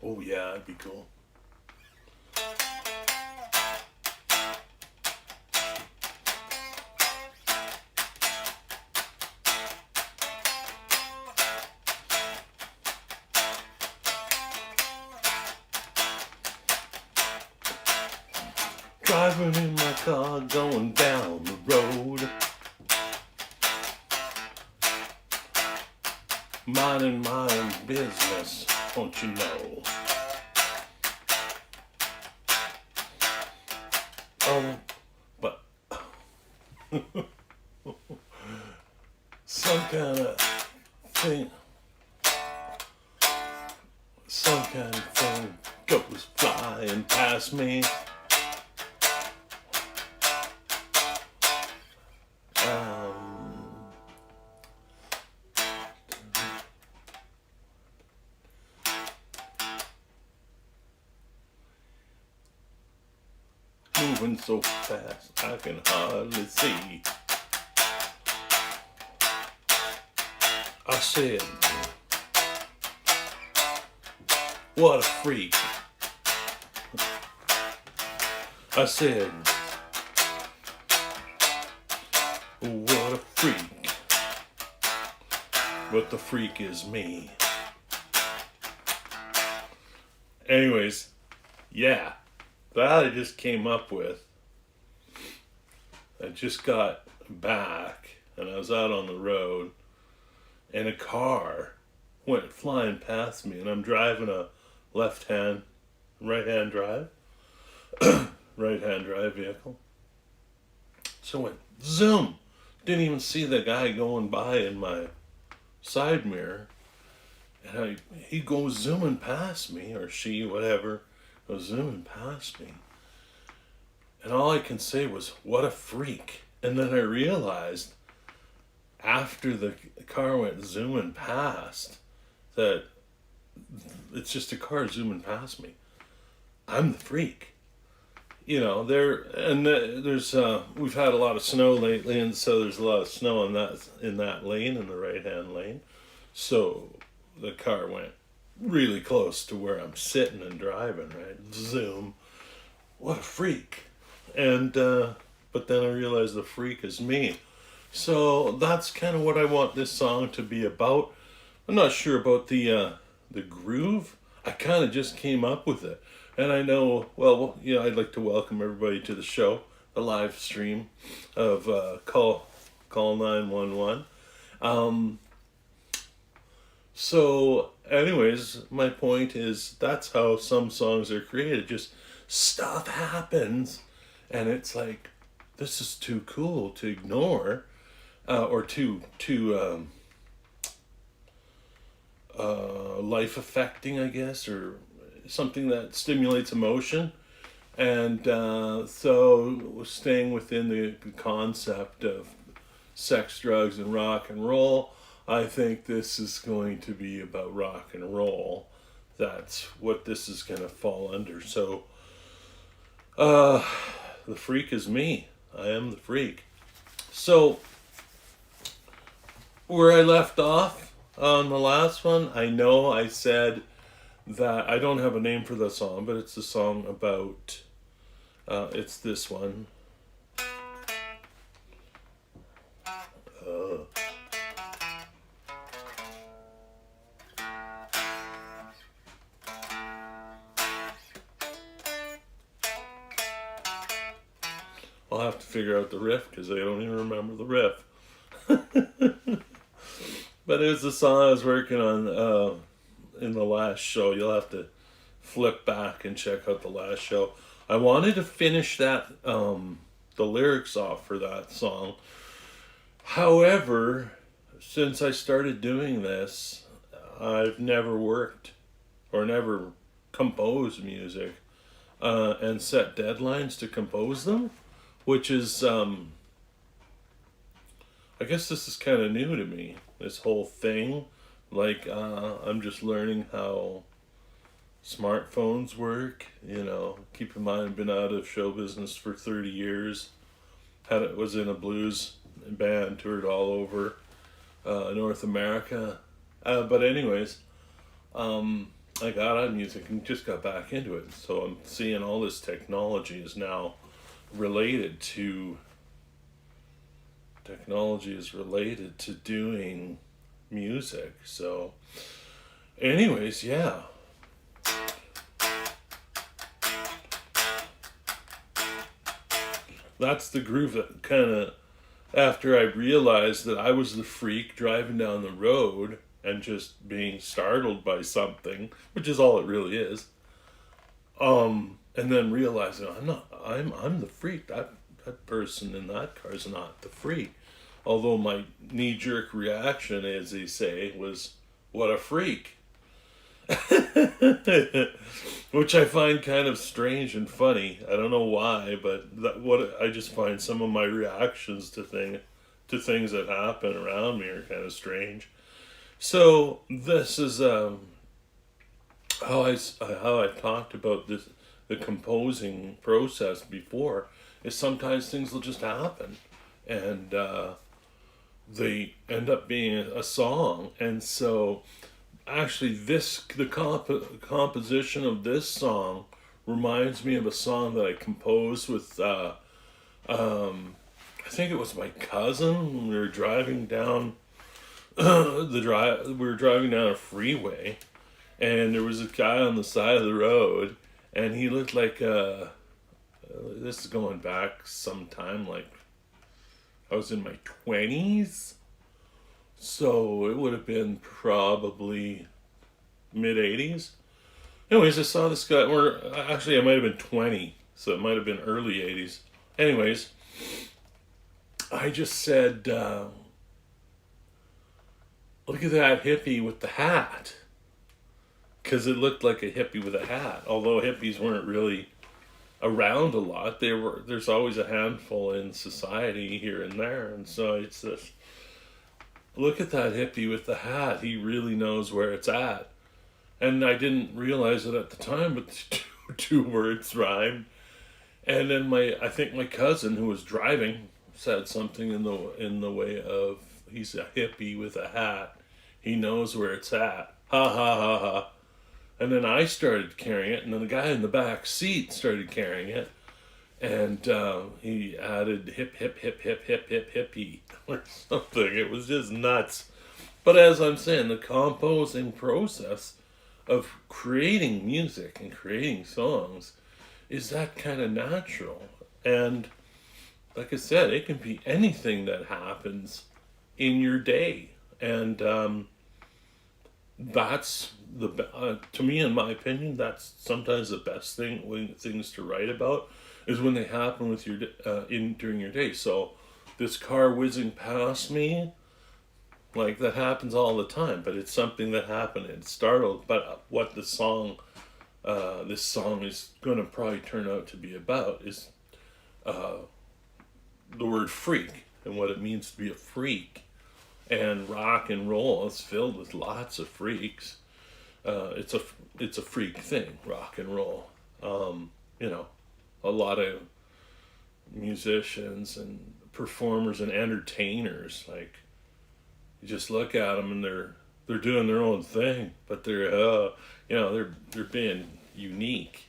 Oh yeah, that'd be cool. Driving in my car, going down the road, minding my own business, don't you know? Oh, but some kind of thing, some kind of thing goes flying past me. Moving so fast I can hardly see. I said, what a freak. I said, what a freak. But the freak is me. Anyways, yeah. That I just came up with. I just got back and I was out on the road and a car went flying past me and I'm driving a right-hand drive vehicle. So I went zoom. Didn't even see the guy going by in my side mirror. And he goes zooming past me, or she, whatever. Was zooming past me, and all I can say was, what a freak. And then I realized after the car went zooming past that it's just a car zooming past me. I'm the freak. You know, there's we've had a lot of snow lately, and so there's a lot of snow in that lane, in the right-hand lane. So the car went really close to where I'm sitting and driving, right? Zoom. What a freak. And, but then I realized the freak is me. So that's kind of what I want this song to be about. I'm not sure about the groove. I kind of just came up with it. And I know, well, yeah, I'd like to welcome everybody to the show, the live stream of Call 911. So, anyways, my point is that's how some songs are created. Just stuff happens, and it's like, this is too cool to ignore, or too life affecting, I guess, or something that stimulates emotion. And so, staying within the concept of sex, drugs, and rock and roll, I think this is going to be about rock and roll. That's what this is going to fall under. So, the freak is me. I am the freak. So, where I left off on the last one, I know I said that I don't have a name for the song, but it's a song about, it's this one. I'll have to figure out the riff because I don't even remember the riff. But it was the song I was working on in the last show. You'll have to flip back and check out the last show. I wanted to finish that, the lyrics off for that song. However, since I started doing this, I've never worked or never composed music and set deadlines to compose them. Which is, I guess this is kind of new to me, this whole thing. Like, I'm just learning how smartphones work, you know. Keep in mind, I've been out of show business for 30 years. Was in a blues band, toured all over North America. But anyways, I got on music and just got back into it. So I'm seeing all this technology is now related to doing music. So, anyways, yeah, that's the groove that kind of, after I realized that I was the freak driving down the road and just being startled by something, which is all it really is. And then realizing I'm the freak. That person in that car is not the freak. Although my knee jerk reaction, as they say, was what a freak. Which I find kind of strange and funny. I don't know why, but what I just find some of my reactions to things that happen around me are kind of strange. So this is how I talked about this, the composing process before, is sometimes things will just happen, and they end up being a song. And so actually composition of this song reminds me of a song that I composed with I think it was my cousin when we were driving down we were driving down a freeway, and there was a guy on the side of the road, and he looked like this is going back some time, like I was in my 20s, so it would have been probably mid 80s. Anyways, I saw this guy, or actually I might have been 20, so it might have been early 80s. Anyways, I just said, look at that hippie with the hat. Because it looked like a hippie with a hat. Although hippies weren't really around a lot, there's always a handful in society here and there. And so it's this, look at that hippie with the hat. He really knows where it's at. And I didn't realize it at the time, but the two words rhymed. And then I think my cousin who was driving said something in the way of, he's a hippie with a hat. He knows where it's at. Ha ha ha ha. And then I started carrying it, and then the guy in the back seat started carrying it, and he added hip hip hip hip hip hip hippie or something. It was just nuts. But as I'm saying, the composing process of creating music and creating songs is that kind of natural. And like I said, it can be anything that happens in your day. And that's to me, in my opinion, that's sometimes the best things to write about is when they happen with your during your day. So this car whizzing past me, like that happens all the time, but it's something that happened. It startled. But what this song is going to probably turn out to be about is the word freak and what it means to be a freak. And rock and roll is filled with lots of freaks. It's a freak thing, rock and roll. You know, a lot of musicians and performers and entertainers, like, you just look at them and they're doing their own thing, but they're being unique.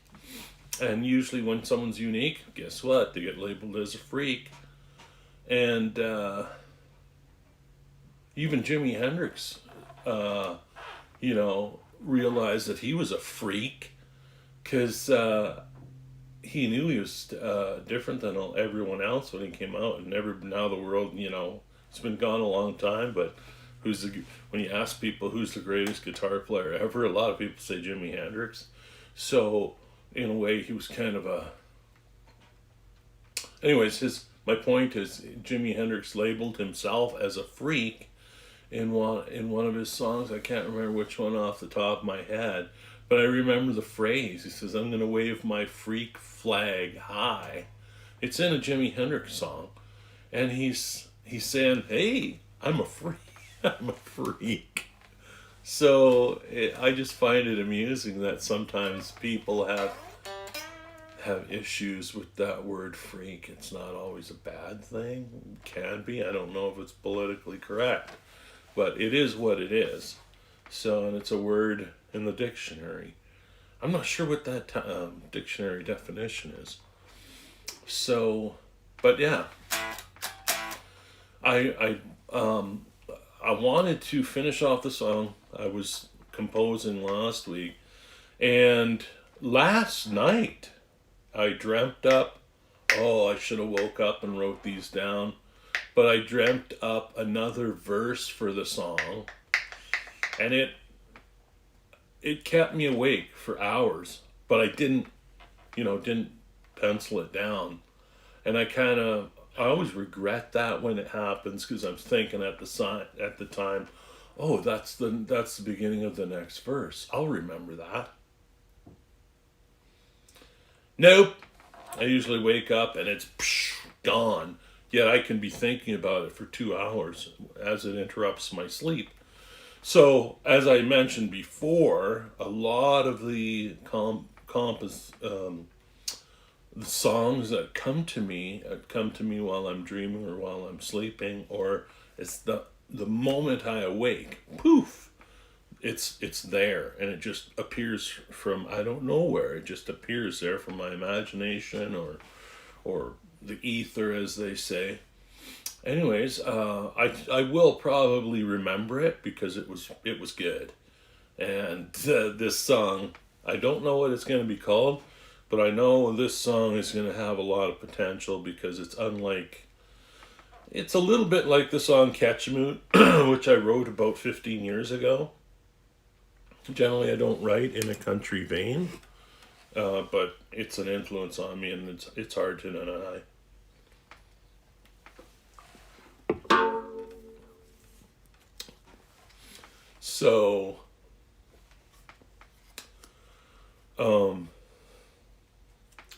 And usually when someone's unique, guess what? They get labeled as a freak. And even Jimi Hendrix, realized that he was a freak because he knew he was different than everyone else when he came out. And now the world, it's been gone a long time, but when you ask people who's the greatest guitar player ever, a lot of people say Jimi Hendrix. So in a way, he was kind of a. Anyways, my point is, Jimi Hendrix labeled himself as a freak in one of his songs. I can't remember which one off the top of my head, but I remember the phrase. He says, "I'm going to wave my freak flag high." It's in a Jimi Hendrix song, and he's saying, "Hey, I'm a freak. I'm a freak." So I just find it amusing that sometimes people have issues with that word freak. It's not always a bad thing. It can be. I don't know if it's politically correct, but it is what it is. So, and it's a word in the dictionary. I'm not sure what that dictionary definition is. So, but yeah, I wanted to finish off the song I was composing last week, and last night I dreamt up. Oh, I should have woke up and wrote these down, but I dreamt up another verse for the song, and it kept me awake for hours, but I didn't pencil it down, and I always regret that when it happens because I'm thinking at the time, oh, that's the beginning of the next verse. I'll remember that. Nope. I usually wake up and it's gone. Yet I can be thinking about it for 2 hours as it interrupts my sleep. So, as I mentioned before, a lot of the the songs that come to me while I'm dreaming or while I'm sleeping, or it's the moment I awake. Poof! It's there, and it just appears from I don't know where. It just appears there from my imagination or the ether, as they say. Anyways, I will probably remember it because it was good, and this song, I don't know what it's going to be called, but I know this song is going to have a lot of potential because it's a little bit like the song Ketchmoot, which I wrote about 15 years ago. Generally, I don't write in a country vein, but it's an influence on me, and it's hard to deny. So,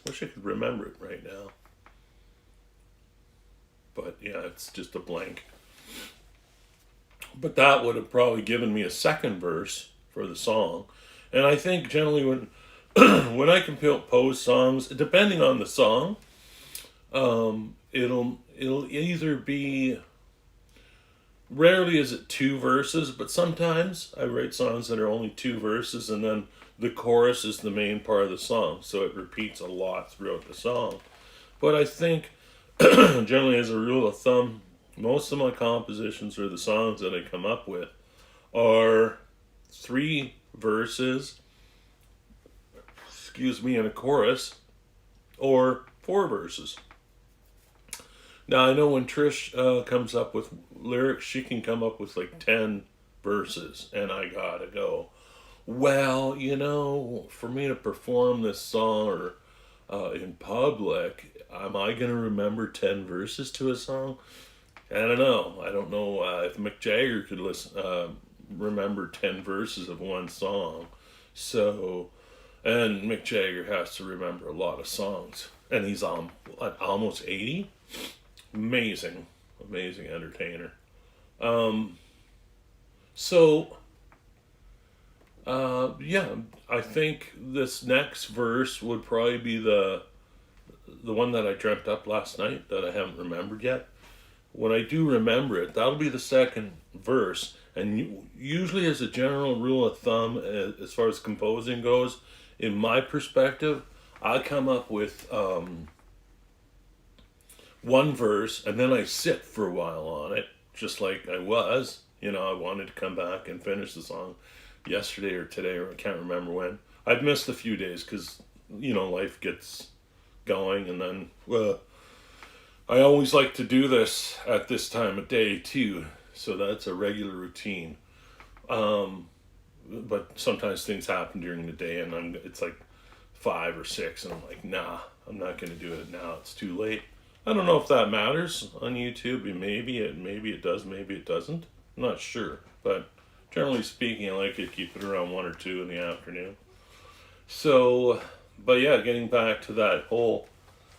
wish I could remember it right now. But yeah, it's just a blank. But that would have probably given me a second verse for the song. And I think generally when when I compose songs, depending on the song, it'll either be rarely is it two verses, but sometimes I write songs that are only two verses and then the chorus is the main part of the song, so it repeats a lot throughout the song. But I think generally as a rule of thumb, most of my compositions or the songs that I come up with are three verses, and a chorus, or four verses. Now I know when Trish comes up with lyrics, she can come up with like 10 verses, and I gotta go, well, for me to perform this song or in public, am I gonna remember 10 verses to a song? I don't know. I don't know if Mick Jagger could remember 10 verses of one song. So, and Mick Jagger has to remember a lot of songs, and he's almost 80. Amazing entertainer. So, yeah, I think this next verse would probably be the one that I dreamt up last night that I haven't remembered yet. When I do remember it, that'll be the second verse. And usually, as a general rule of thumb, as far as composing goes, in my perspective, I come up with one verse and then I sit for a while on it, just like I was. I wanted to come back and finish the song yesterday or today, or I can't remember when. I've missed a few days because, life gets going, and then, I always like to do this at this time of day too, so that's a regular routine. But sometimes things happen during the day, and it's like 5 or 6, and I'm like, nah, I'm not going to do it now. It's too late. I don't know if that matters on YouTube. Maybe it does, maybe it doesn't. I'm not sure, but generally speaking, I like to keep it around 1 or 2 in the afternoon. So, but yeah, getting back to that whole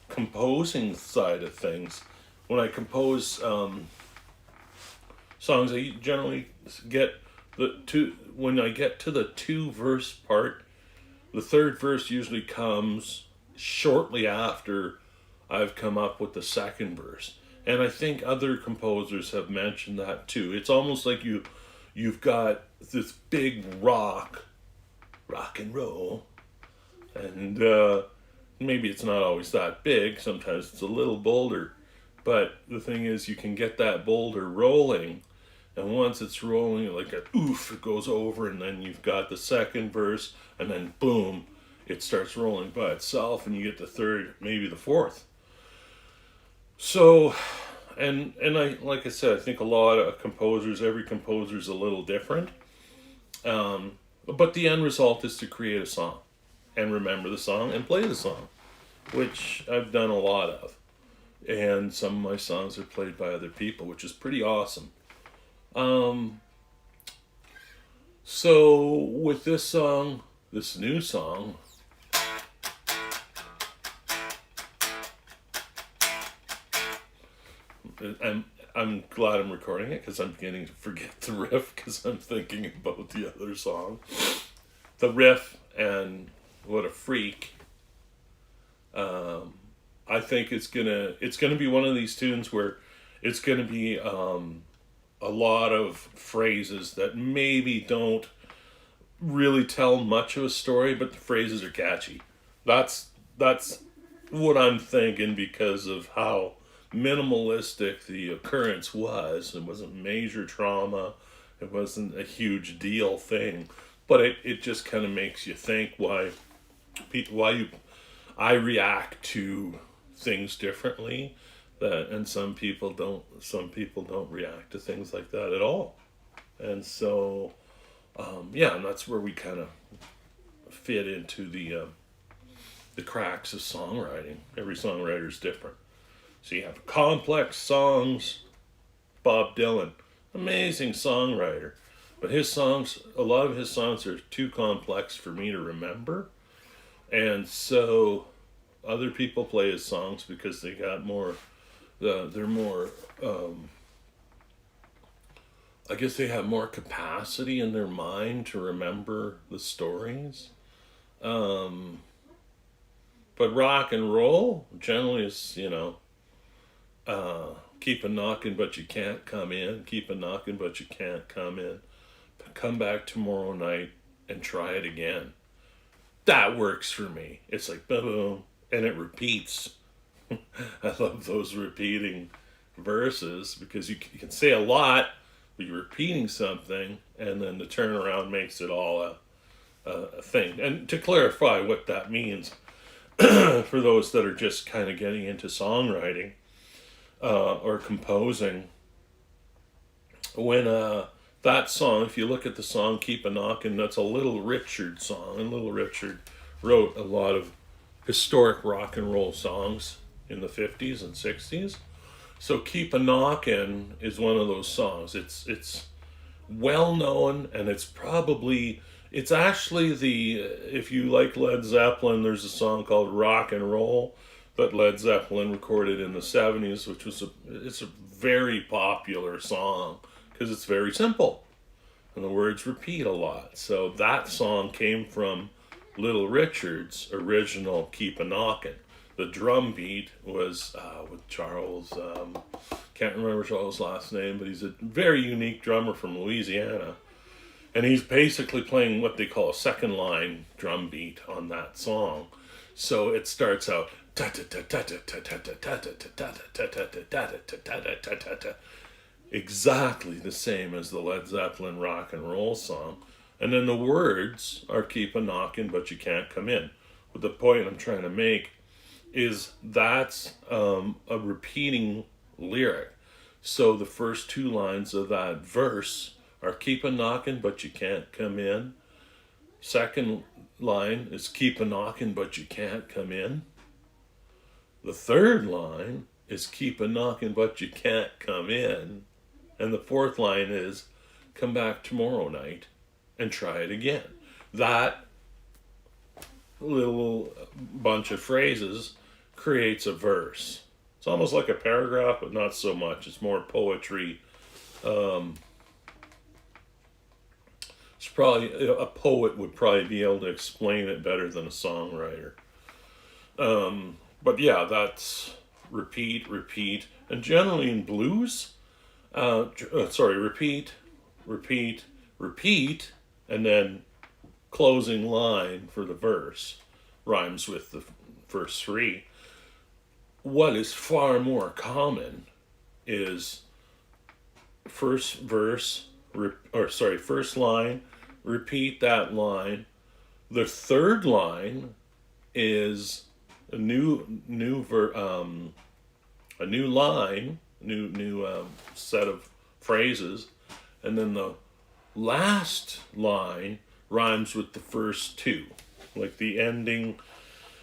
composing side of things, when I compose songs, I generally get when I get to the 2-verse part, the third verse usually comes shortly after I've come up with the second verse. And I think other composers have mentioned that too. It's almost like you've got this big rock rock and roll. And maybe it's not always that big. Sometimes it's a little boulder. But the thing is, you can get that boulder rolling. And once it's rolling, like a oof, it goes over, and then you've got the second verse, and then boom, it starts rolling by itself, and you get the third, maybe the fourth. So, and I like I said, I think a lot of composers, every composer is a little different. But the end result is to create a song, and remember the song and play the song, which I've done a lot of. And some of my songs are played by other people, which is pretty awesome. Um, so with this song, this new song, I'm I'm glad I'm recording it because I'm beginning to forget the riff because I'm thinking about the other song. The riff and what a freak. I think it's gonna be one of these tunes where it's gonna be a lot of phrases that maybe don't really tell much of a story, but the phrases are catchy. That's what I'm thinking because of how minimalistic the occurrence was. It wasn't major trauma. It wasn't a huge deal thing, but it just kind of makes you think why I react to things differently. That and some people don't react to things like that at all, and so yeah, and that's where we kind of fit into the cracks of songwriting. Every songwriter is different. So you have complex songs. Bob Dylan, amazing songwriter, but a lot of his songs are too complex for me to remember, and so other people play his songs because they got more. They're more. I guess they have more capacity in their mind to remember the stories. Um, but rock and roll generally is, keep a knocking, but you can't come in. Keep a knocking, but you can't come in. Come back tomorrow night and try it again. That works for me. It's like boom, boom, and it repeats. I love those repeating verses because you can say a lot, but you're repeating something, and then the turnaround makes it all a thing. And to clarify what that means for those that are just kind of getting into songwriting or composing, when that song, if you look at the song Keep a Knockin', that's a Little Richard song, and Little Richard wrote a lot of historic rock and roll songs in the 50s and 60s. So Keep a Knockin' is one of those songs. It's well known, and it's actually if you like Led Zeppelin, there's a song called Rock and Roll that Led Zeppelin recorded in the 70s, which it's a very popular song because it's very simple and the words repeat a lot. So that song came from Little Richard's original Keep a Knockin'. The drum beat was with Charles, can't remember Charles' last name, but he's a very unique drummer from Louisiana. And he's basically playing what they call a second line drum beat on that song. So it starts out exactly the same as the Led Zeppelin rock and roll song. And then the words are keep a knocking, but you can't come in. But the point I'm trying to make is that's a repeating lyric. So the first two lines of that verse are keep a knocking, but you can't come in. Second line is keep a knocking, but you can't come in. The third line is keep a knocking, but you can't come in. And the fourth line is come back tomorrow night and try it again. That little bunch of phrases creates a verse. It's almost like a paragraph, but not so much. It's more poetry. It's probably a poet would probably be able to explain it better than a songwriter. But yeah, that's repeat, repeat, and generally in blues, repeat, repeat, repeat, and then closing line for the verse rhymes with the first three. What is far more common is first verse, first line, repeat that line. The third line is a new line, new set of phrases, and then the last line rhymes with the first two, like the ending.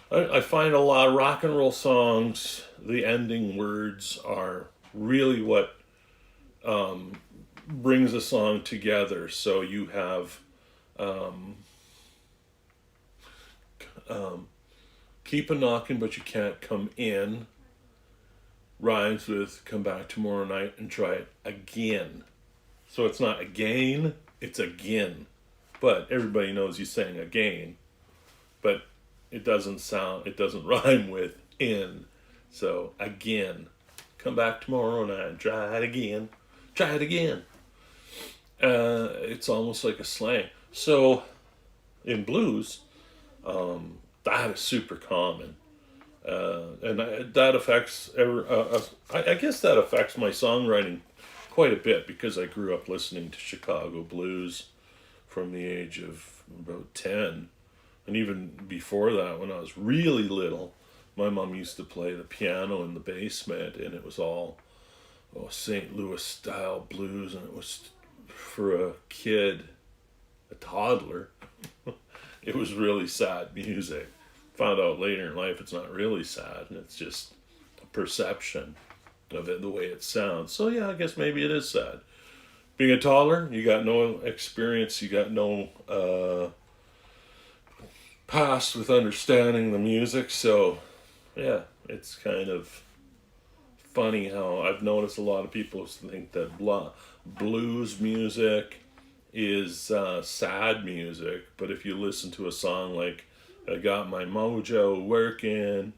I find a lot of rock and roll songs, the ending words are really what brings a song together. So you have keep a knocking but you can't come in rhymes with come back tomorrow night and try it again. So it's not again, it's again. But everybody knows he's saying again. But it doesn't rhyme with in. So again. Come back tomorrow night and try it again. Try it again. It's almost like a slang. So in blues, that is super common. And that affects, I guess that affects my songwriting quite a bit because I grew up listening to Chicago blues from the age of about 10. And even before that, when I was really little, my mom used to play the piano in the basement, and it was all St. Louis style blues, and it was for a kid, a toddler, it was really sad music. Found out later in life it's not really sad, and it's just a perception of it, the way it sounds. So yeah, I guess maybe it is sad. Being a toddler, you got no experience, you got no past with understanding the music, so yeah, it's kind of funny how I've noticed a lot of people think that blues music is sad music, but if you listen to a song like I Got My Mojo Working,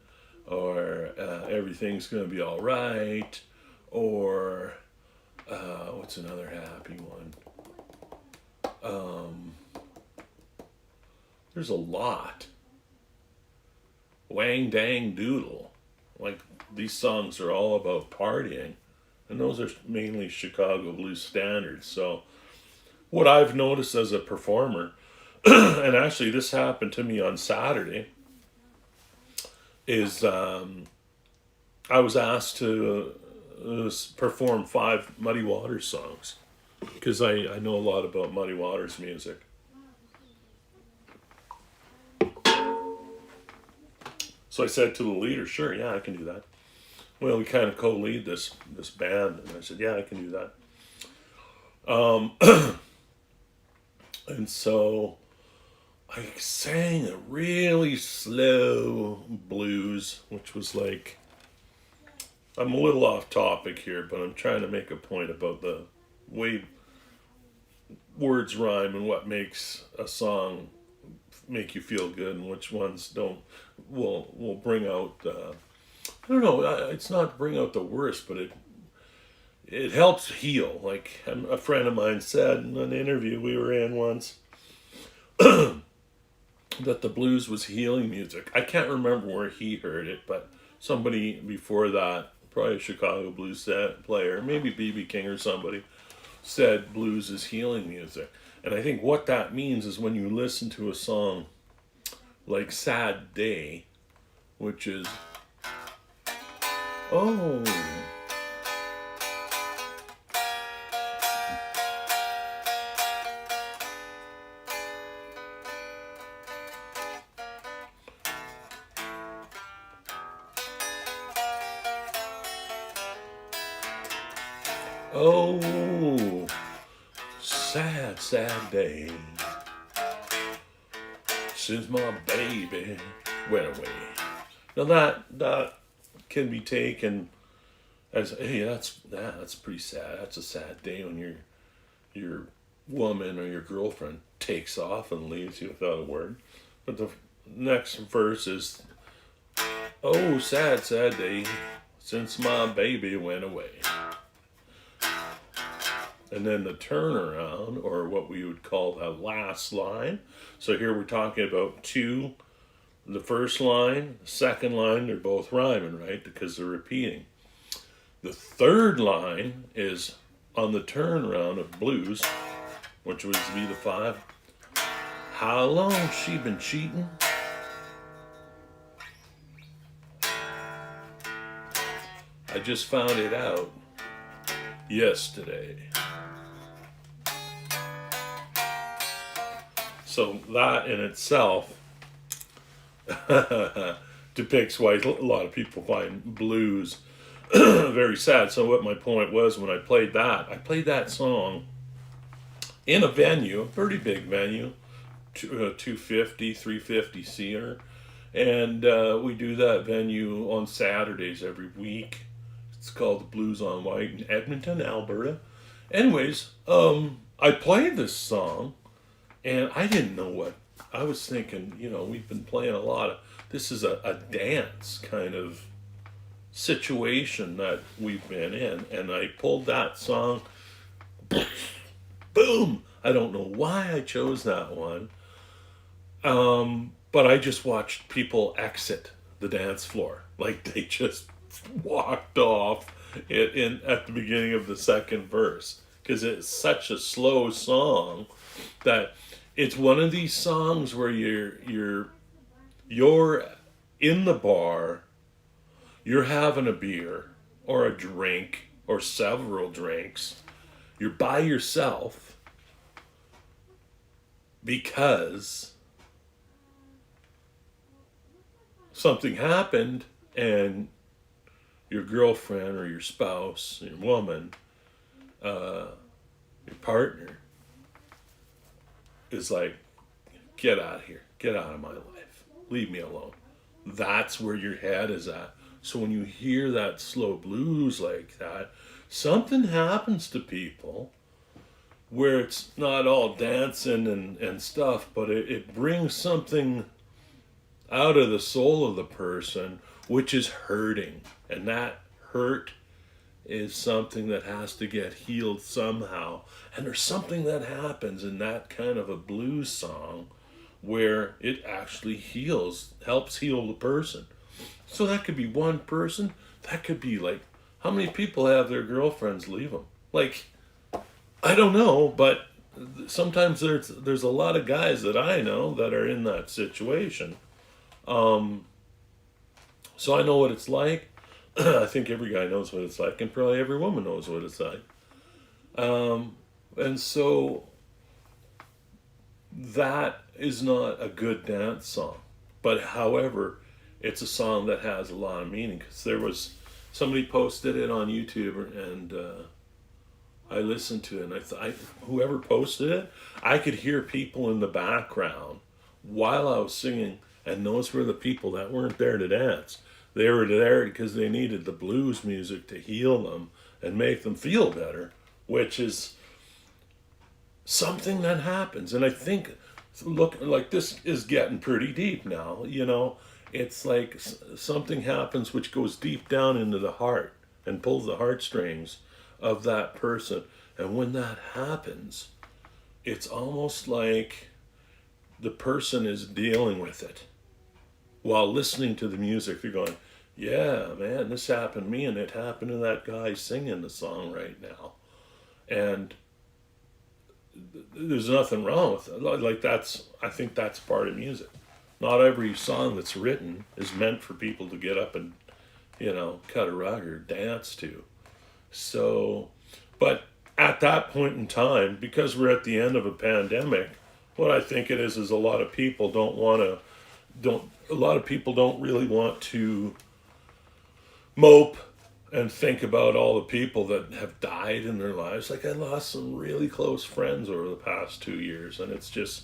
or Everything's Gonna Be Alright, or what's another happy one? There's a lot. Wang Dang Doodle. Like, these songs are all about partying. And those are mainly Chicago blues standards. So, what I've noticed as a performer, and actually this happened to me on Saturday, is I was asked to perform 5 Muddy Waters songs. Because I know a lot about Muddy Waters music. So I said to the leader, sure, yeah, I can do that. Well, we kind of co-lead this band, and I said, yeah, I can do that. And so I sang a really slow blues, which was like, I'm a little off topic here, but I'm trying to make a point about the way words rhyme and what makes a song make you feel good and which ones don't will bring out I don't know, it's not bring out the worst, but it helps heal. Like a friend of mine said in an interview we were in once that the blues was healing music. I can't remember where he heard it, but somebody before that, probably a Chicago blues player, maybe B.B. King or somebody, said blues is healing music. And I think what that means is when you listen to a song like Sad Day, which is, oh, oh, sad, sad day, since my baby went away. Now that can be taken as, hey, that's pretty sad. That's a sad day when your woman or your girlfriend takes off and leaves you without a word. But the next verse is, oh, sad, sad day, since my baby went away. and then the turnaround, or what we would call the last line. So here we're talking about two. The first line, the second line, they're both rhyming, right? Because they're repeating. The third line is on the turnaround of blues, which would be the five. How long she been cheating? I just found it out yesterday. So that in itself depicts why a lot of people find blues very sad. So what my point was when I played that song in a venue, a pretty big venue, 250, 350 seater. And we do that venue on Saturdays every week. It's called the Blues on White in Edmonton, Alberta. Anyways, I played this song, and I didn't know what I was thinking. We've been playing a lot of. This is a dance kind of situation that we've been in, and I pulled that song. Boom! I don't know why I chose that one, but I just watched people exit the dance floor, like they just walked off at the beginning of the second verse, because it's such a slow song that it's one of these songs where you're in the bar, you're having a beer or a drink or several drinks, you're by yourself because something happened, and your girlfriend or your spouse, your woman, your partner is like, get out of here, get out of my life, leave me alone. That's where your head is at. So when you hear that slow blues like that, something happens to people where it's not all dancing and stuff, but it brings something out of the soul of the person, which is hurting. And that hurt is something that has to get healed somehow. And there's something that happens in that kind of a blues song where it actually helps heal the person. So that could be one person. That could be like, how many people have their girlfriends leave them? Like, I don't know, but sometimes there's a lot of guys that I know that are in that situation. So I know what it's like. I think every guy knows what it's like, and probably every woman knows what it's like. And so that is not a good dance song. But however, it's a song that has a lot of meaning, because somebody posted it on YouTube, and I listened to it, and whoever posted it, I could hear people in the background while I was singing, and those were the people that weren't there to dance. They were there because they needed the blues music to heal them and make them feel better, which is something that happens. And I think, look, like, this is getting pretty deep now, It's like something happens which goes deep down into the heart and pulls the heartstrings of that person. And when that happens, it's almost like the person is dealing with it while listening to the music. They're going, yeah, man, this happened to me, and it happened to that guy singing the song right now. And there's nothing wrong with it. Like, I think that's part of music. Not every song that's written is meant for people to get up and, cut a rug or dance to. So, but at that point in time, because we're at the end of a pandemic, what I think it is a lot of people don't really want to mope and think about all the people that have died in their lives. Like, I lost some really close friends over the past 2 years, and it's just,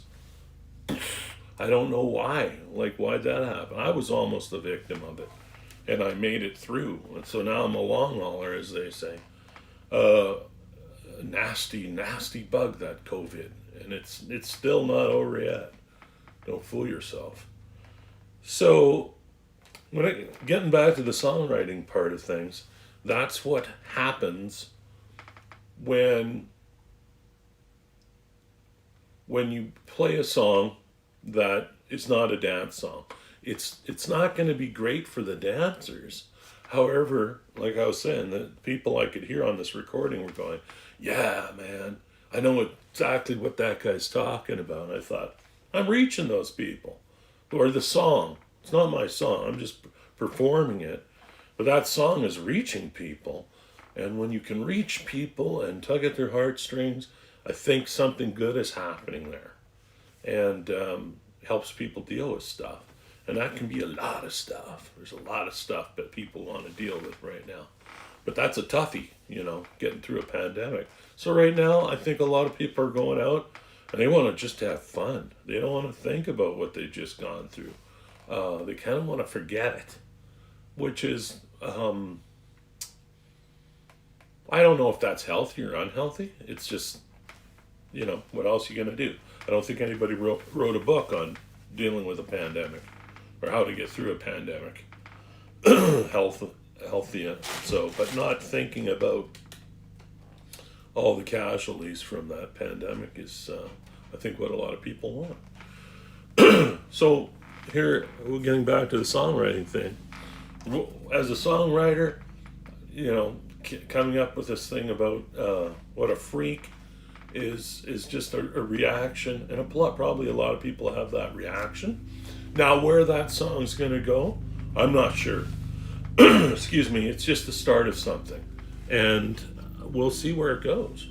I don't know why. Like, why'd that happen? I was almost a victim of it, and I made it through. And so now I'm a long hauler, as they say. Nasty, nasty bug, that COVID, and it's still not over yet. Don't fool yourself. So, getting back to the songwriting part of things, that's what happens when when you play a song that is not a dance song, it's not going to be great for the dancers. However, like I was saying, the people I could hear on this recording were going, "Yeah, man, I know exactly what that guy's talking about." And I thought, I'm reaching those people. Or the song. It's not my song. I'm just performing it. But that song is reaching people. And when you can reach people and tug at their heartstrings, I think something good is happening there. And helps people deal with stuff. And that can be a lot of stuff. There's a lot of stuff that people want to deal with right now. But that's a toughie, getting through a pandemic. So right now, I think a lot of people are going out and they want to just have fun. They don't want to think about what they've just gone through. They kind of want to forget it, which is, I don't know if that's healthy or unhealthy. It's just, what else are you going to do? I don't think anybody wrote a book on dealing with a pandemic or how to get through a pandemic. Healthy. So, but not thinking about all the casualties from that pandemic is, I think, what a lot of people want. So, here, we're getting back to the songwriting thing. As a songwriter, coming up with this thing about what a freak is just a reaction, and probably a lot of people have that reaction. Now, where that song's going to go, I'm not sure. Excuse me, it's just the start of something, and we'll see where it goes.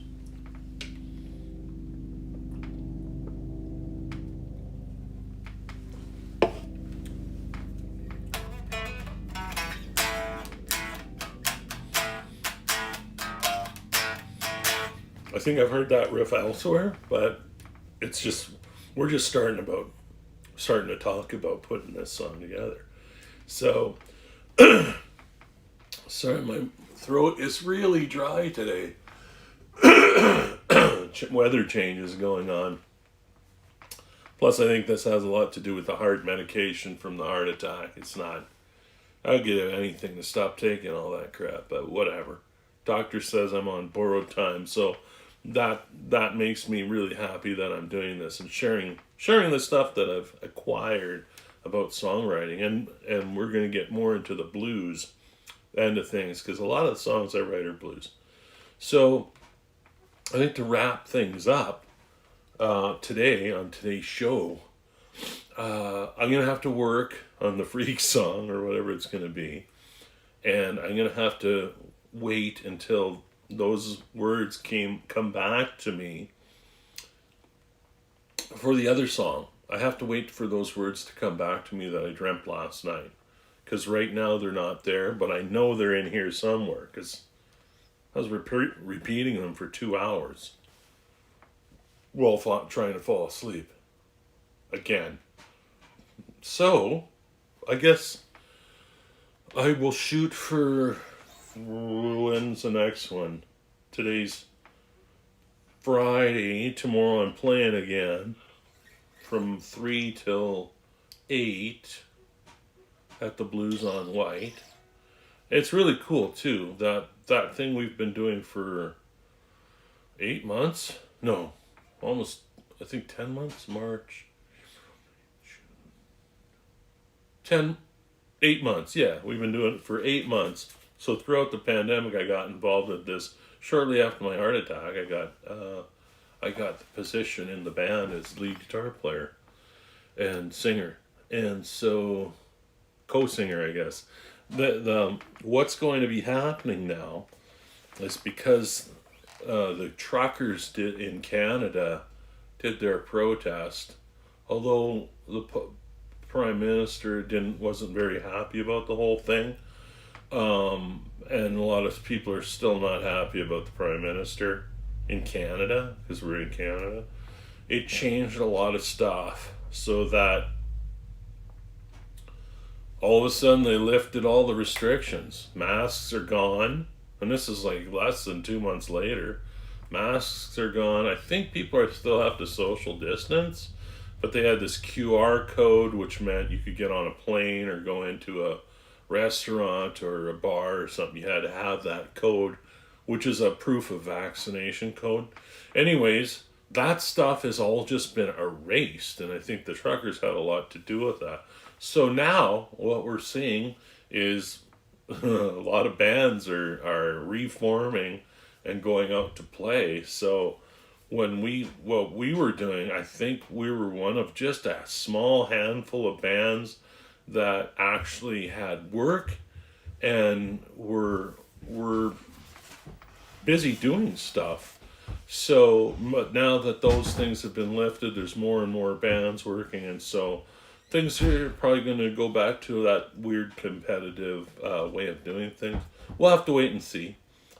I think I've heard that riff elsewhere, but it's just, we're just starting to talk about putting this song together. So, sorry, my throat is really dry today. Weather changes going on. Plus, I think this has a lot to do with the heart medication from the heart attack. It's not, I'll give anything to stop taking all that crap, but whatever. Doctor says I'm on borrowed time, so that makes me really happy that I'm doing this and sharing the stuff that I've acquired about songwriting, and we're going to get more into the blues end of things, because a lot of the songs I write are blues. So I think to wrap things up today on today's show, I'm going to have to work on the freak song or whatever it's going to be, and I'm going to have to wait until those words come back to me for the other song. I have to wait for those words to come back to me that I dreamt last night, because right now they're not there, but I know they're in here somewhere, because I was repeating them for 2 hours while trying to fall asleep again. So I guess I will shoot for, when's the next one? Today's Friday. Tomorrow I'm playing again from 3 till 8 at the Blues on White. It's really cool too, that thing we've been doing for 8 months? No, almost, I think 10 months, March. 8 months, yeah. We've been doing it for 8 months. So throughout the pandemic, I got involved with this. Shortly after my heart attack, I got the position in the band as lead guitar player and singer, and so co-singer, I guess. The what's going to be happening now is, because the truckers in Canada did their protest, although the Prime Minister wasn't very happy about the whole thing. And a lot of people are still not happy about the Prime Minister in Canada, because we're in Canada. It changed a lot of stuff, so that all of a sudden they lifted all the restrictions. Masks are gone, and this is like less than 2 months later. Masks are gone. I think people still have to social distance, but they had this QR code, which meant you could get on a plane or go into a restaurant or a bar or something. You had to have that code, which is a proof of vaccination code. Anyways, that stuff has all just been erased, and I think the truckers had a lot to do with that. So now what we're seeing is a lot of bands are reforming and going out to play. So what we were doing, I think we were one of just a small handful of bands that actually had work and were busy doing stuff. So but now that those things have been lifted, there's more and more bands working, and so things are probably going to go back to that weird competitive way of doing things. We'll have to wait and see.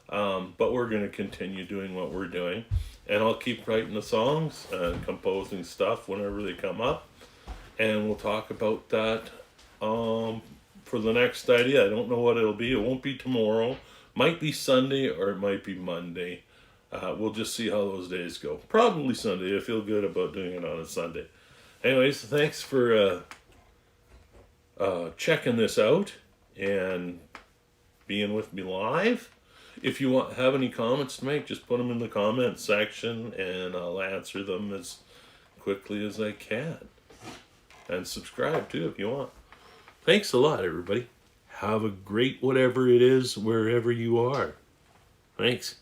But we're going to continue doing what we're doing. And I'll keep writing the songs and composing stuff whenever they come up. And we'll talk about that for the next idea. I don't know what it'll be. It won't be tomorrow. Might be Sunday or it might be Monday. We'll just see how those days go. Probably Sunday. I feel good about doing it on a Sunday. Anyways, thanks for checking this out and being with me live. If you have any comments to make, just put them in the comment section and I'll answer them as quickly as I can. And subscribe too if you want. Thanks a lot, everybody. Have a great whatever it is, wherever you are. Thanks.